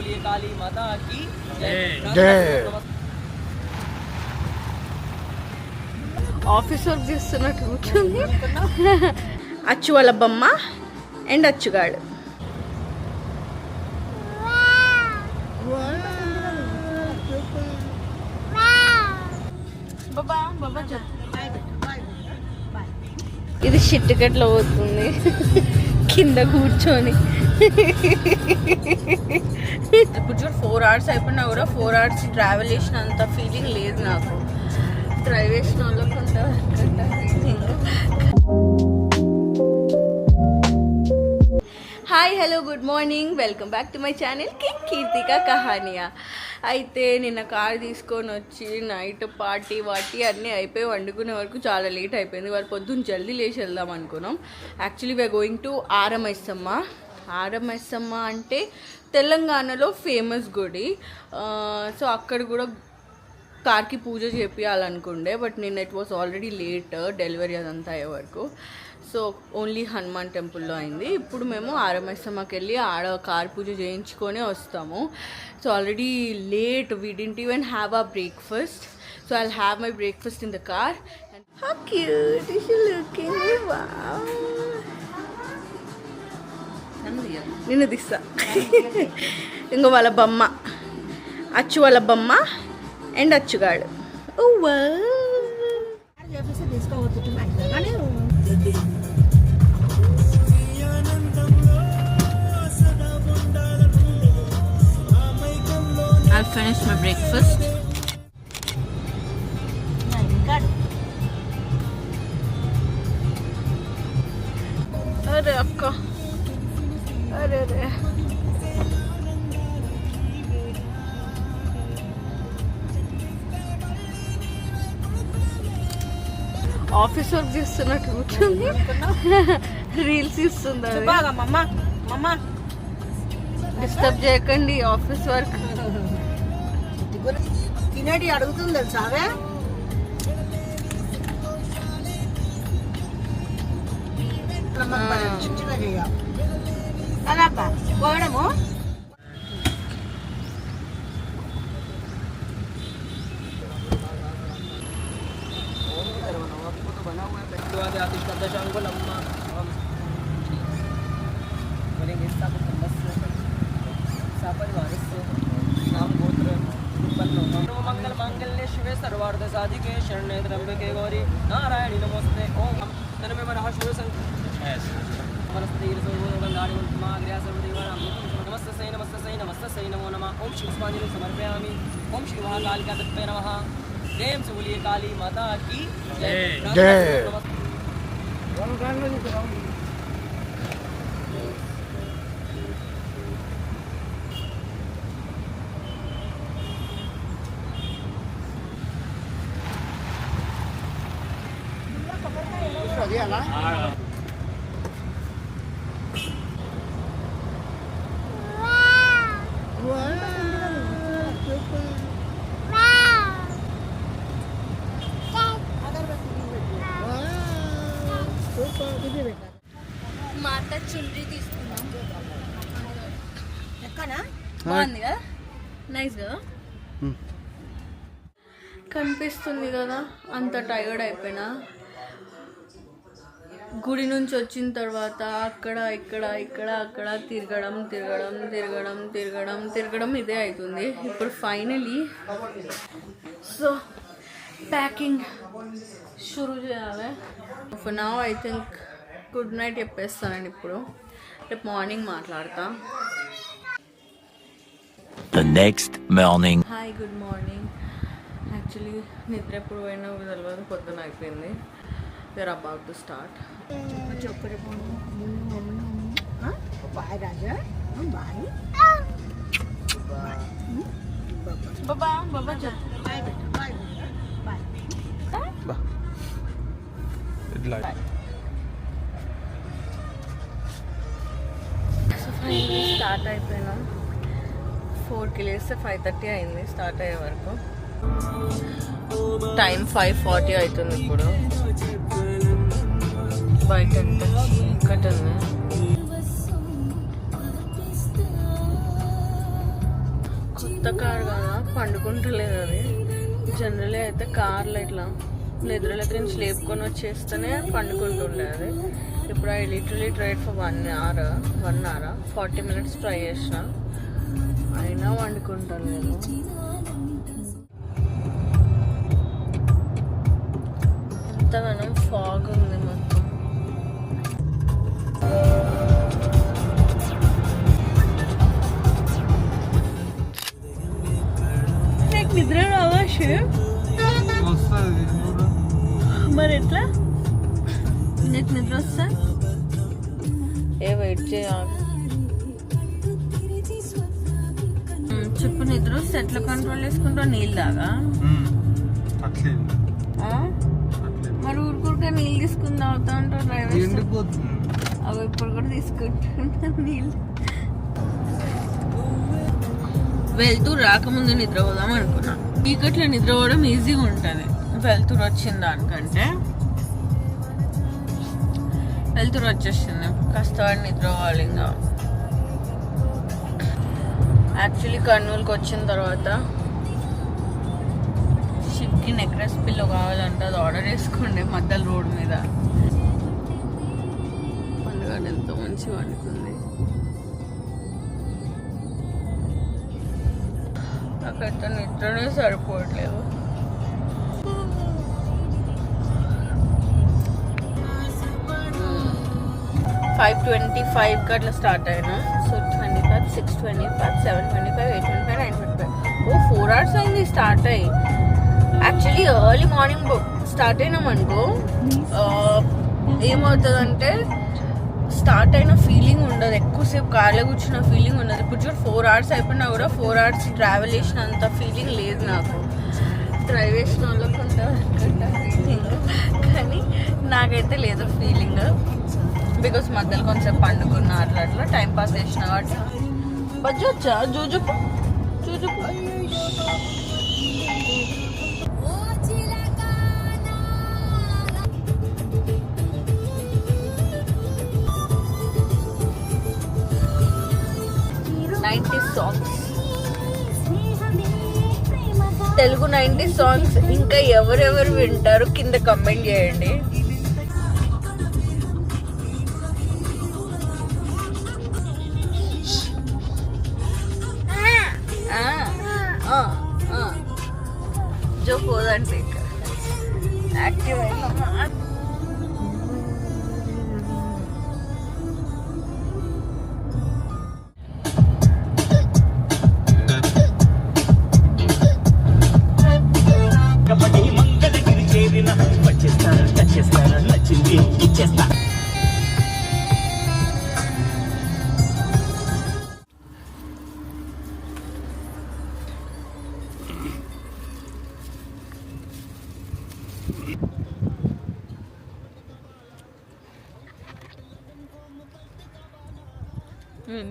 बोलिए काली माता की ఆఫీస్ వర్క్ చేస్తున్నట్టు కూర్చుంది. అచ్చు వాళ్ళ బొమ్మ అండ్ అచ్చుగాడు. ఇది షిట్టికెట్లో పోతుంది కింద కూర్చొని. ఇప్పుడు చూడు 4 hours అయిపోయినా కూడా 4 hours ట్రావెల్ చేసినంత ఫీలింగ్ లేదు నాకు. డ్రైవ్ చేసిన వాళ్ళకు hi hello good morning, welcome back to my channel Keerthika Kahaniya. అయితే నిన్న కార్ తీసుకొని వచ్చి నైట్ పార్టీ అన్నీ అయిపోయి వండుకునే వరకు చాలా లేట్ అయిపోయింది. వాళ్ళు పొద్దున్న జల్దీ లేచి వెళ్దాం అనుకున్నాం. Actually we're going to Aramaisamma. Aramaisamma అంటే తెలంగాణలో ఫేమస్ గుడి. సో అక్కడ కూడా కార్కి పూజ చేపియాలనుకుండే, బట్ నిన్న it was already late delivery అదంతా అయ్యే వరకు. సో ఓన్లీ హనుమాన్ టెంపుల్లో అయింది. ఇప్పుడు మేము ఆరమైసమ్మకి వెళ్ళి ఆడ కార్ పూజ చేయించుకొని వస్తాము. So already late, we didn't even have a breakfast. So I'll have my breakfast in the car. How cute is she looking. Wow, నిన్ను తీస్తా. ఇంకో వాళ్ళ బొమ్మ, అచ్చు వాళ్ళ బొమ్మ and అచ్చుగాడు. I'll finish my breakfast. अरे अक्का, अरे ఆఫీస్ వర్క్ చేస్తున్నట్టు కూర్చుంది. రీల్స్ ఇస్తుంది. డిస్టర్బ్ చేయకండి, ఆఫీస్ వర్క్. తినేటి అడుగుతుంది తెలుసావే. పోవడము मंगल मांगल्ये शिवे सर्वार्थ साधिके शरण्ये त्र्यंबके गौरी नारायणी नमोस्ते. ओम तन्मे मनः शिवे नमस्तस्यै नमो नमः. ओम शिव पुष्पांजलि समर्पयामि. ओम श्री महाकालिका तत्त्वे नमः. प्रेम से बोलिए काली माता की जय. మాత చుండ్రీ తీసుకున్నాం. ఎక్కనా బాగుంది కదా, నైస్ కదా, కనిపిస్తుంది కదా. అంత టైర్డ్ అయిపోయినా. గుడి నుంచి వచ్చిన తర్వాత అక్కడ ఇక్కడ అక్కడ తిరగడం ఇదే అవుతుంది. ఇప్పుడు ఫైనలీ సో ప్యాకింగ్ షురూ చేయాలి. For now I think good night చెప్పేస్తానండి. ఇప్పుడు రేపు మార్నింగ్ మాట్లాడతా. The next morning. Hi, good morning. Actually నిద్ర ఎప్పుడు పోయినా తెలియదు, పొద్దున అయిపోయింది. We're about to start. బాబా స్టార్ట్ అయిపోయినాం. 4కి లేస్తే 5:30 అయింది స్టార్ట్ అయ్యే వరకు. టైం 5:40 అవుతుంది ఇప్పుడు. బయట ఎంత చీకటి ఉంది. కొత్త కార్ కదా, పండుకుంటలేదు అది. జనరల్గా అయితే కార్లో ఇట్లా నిద్రలకి నుంచి లేపుకొని వచ్చేస్తేనే పండుకుంటుండే అది. ఇప్పుడు I literally tried for 1 hour 40 minutes try చేసిన, అయినా వండుకుంటలేదు. ఎంతగానో ఫాగ్ ఉంది మొత్తం. నాకు నిద్ర రావా శివ్? మరి ఎట్లా నీకు నిద్ర వస్తా? వెయిట్ చేయాలి. చెప్పు, నిద్ర వస్తే ఎట్లా కంట్రోల్ చేసుకుంటావు? నీళ్ళు దాగా? మరి ఊరుకూరుగా నీళ్ళు తీసుకుని తాగుతా ఉంటావు డ్రైవర్. అవి ఇప్పుడు కూడా తీసుకుంటున్నా నీళ్ళు. వెళ్తూరు రాకముందు నిద్రపోదాం అనుకున్నా. చీకట్లో నిద్రపోవడం ఈజీగా ఉంటుంది వెళ్తూరు వచ్చిన దానికంటే. వెళ్తూరు వచ్చేసింది, కష్టపడి నిద్రపోవాలి. ఇంకా యాక్చువల్లీ కర్నూలుకి వచ్చిన తర్వాత షిప్కి నెక్లెస్ పిల్లో కావాలంటే అది ఆర్డర్ చేసుకోండి మధ్యలో రోడ్ మీద. పండుగ ఎంతో మంచిగా వండుతుంది. నాకైతే నిద్రనే సరిపోవట్లేదు. ఫైవ్ 25 అట్లా స్టార్ట్ అయినా. సో 25, 6:25, 7:25, 8:25, 9:25. 4 hours అయింది స్టార్ట్ అయ్యి. యాక్చువల్లీ ఎర్లీ మార్నింగ్ స్టార్ట్ అయినాం అనుకో, ఏమవుతుందంటే స్టార్ట్ అయిన ఫీలింగ్ ఉండదు, ఎక్కువసేపు కార్లో కూర్చున్న ఫీలింగ్ ఉండదు. ఇప్పుడు చూడు 4 hours అయిపోయినా కూడా 4 hours ట్రావెల్ చేసినంత ఫీలింగ్ లేదు నాకు. డ్రైవ్ చేసిన వాళ్ళకు ఉంటుంది ఫీలింగ్, కానీ నాకైతే లేదు ఫీలింగ్. బికాస్ మధ్యలో కొంచెం పండుకున్న అట్లా అట్లా టైం పాస్ చేసిన కాబట్టి. బజ్జొచ్చా జూజుపు జూజుపు. సాంగ్స్, తెలుగు 90s సాంగ్స్ ఇంకా ఎవరెవరు వింటారు కింద కమెంట్ చేయండి. జో పోదంటే ఇక్కడ యాక్టివ్ అయినా.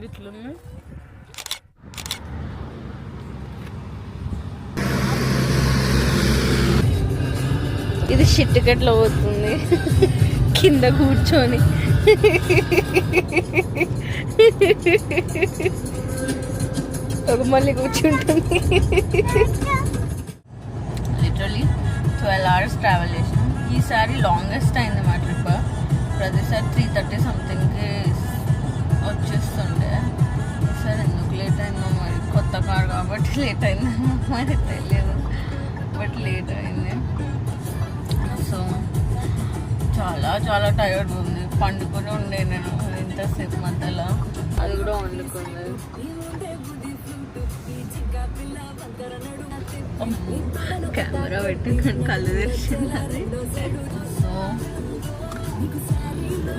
ఇట్లున్నా ఇది షిట్టుకట్లో పోతుంది కింద కూర్చొని. ఒక మళ్ళీ కూర్చుంటుంది. లిటరలీ 12 hours ట్రావెల్ చేసాం. ఈసారి లాంగెస్ట్ అయింది మా ట్రిప్. ప్రతిసారి 3:30 సంథింగ్కి వచ్చేస్తుండే. ఈసారి ఎందుకు లేట్ అయిందో మరి, కొత్త కార్ కాబట్టి లేట్ అయిందో మరి తెలియదు, బట్ లేట్ అయింది. సో చాలా చాలా టైర్డ్ ఉంది. పండుకొని ఉండే నేను ఇంతసేపు మధ్యలో, అది కూడా వండుకుంది. కెమెరా పెట్టి కళ్ళు తెరిచింది. So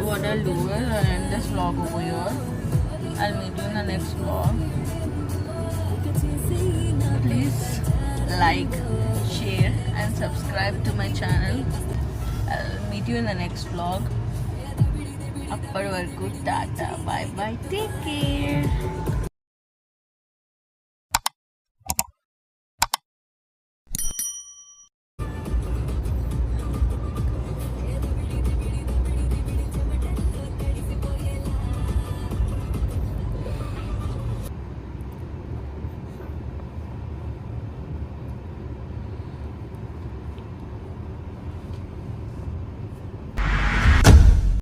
what I'll do is I'll end this vlog over here. I'll meet you in the next vlog. Please like, share and subscribe to my channel. I'll meet you in the next vlog. Appadi varaku tata, bye bye, take care.